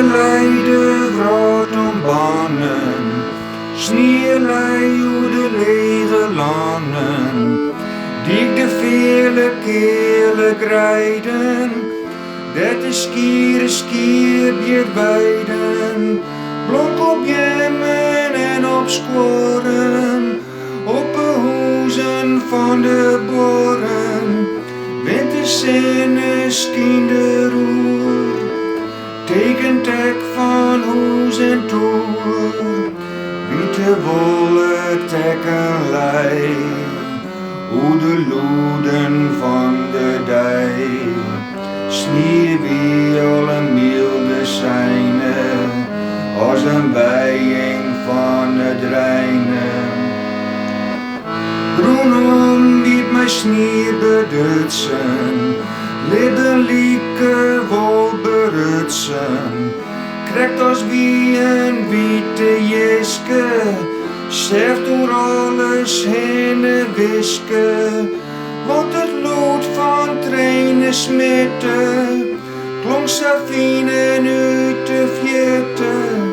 Geleide wraat om banen, sneeuwlei oor de lege lanen, die de vele kele grijden, dat de skier weer weiden, blok op jemmen en op squoren, op de hoezen van de boren, winterzinnen skien de roer, tekentek van hoes en toer, witte wollen tekkenlei, hoe de loeden van de dij, sneeuwwielen milde zijne, als een bijing van het Rijnen. Groenom niet mijn sneeuw bedutsen, lidderlijke wol berutsen, krijgt als wie een witte jeske, zegt door alles heen en wiske, want het lood van trainen smitten, klonk Safine nu te vjetten,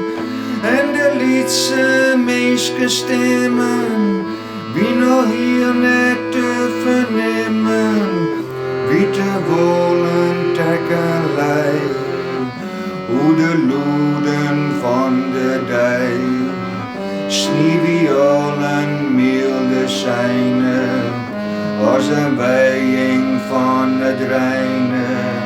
en de liedse meeske stemmen, wie nog hier net te vernemen, witte wollen tekkenlei, hoe de loeden van de dij, sneeuwviolen milde zijne, als een bijing van het Rijnen.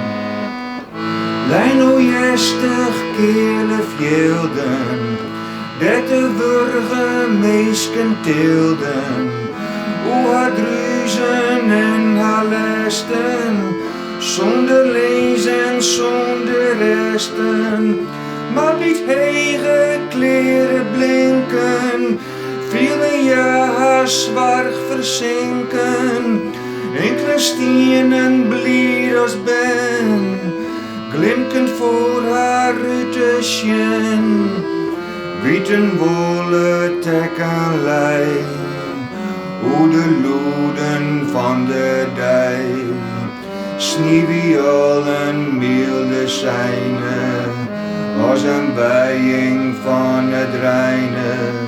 Lijnojestig kele vjelden, dat de burgemeesken teelden, hoe haar druizen en haar lesten, zonder lezen, zonder resten, maar liet hege kleren blinken, vielen ja haar zwaar verzinken, enkele stienen blied als ben, glimkend voor haar rutesjen, wieten wollen tekkenlei, hoe de loeden van de dij, sneeuwviolen milde zijne, als een bijing van het Rijnen.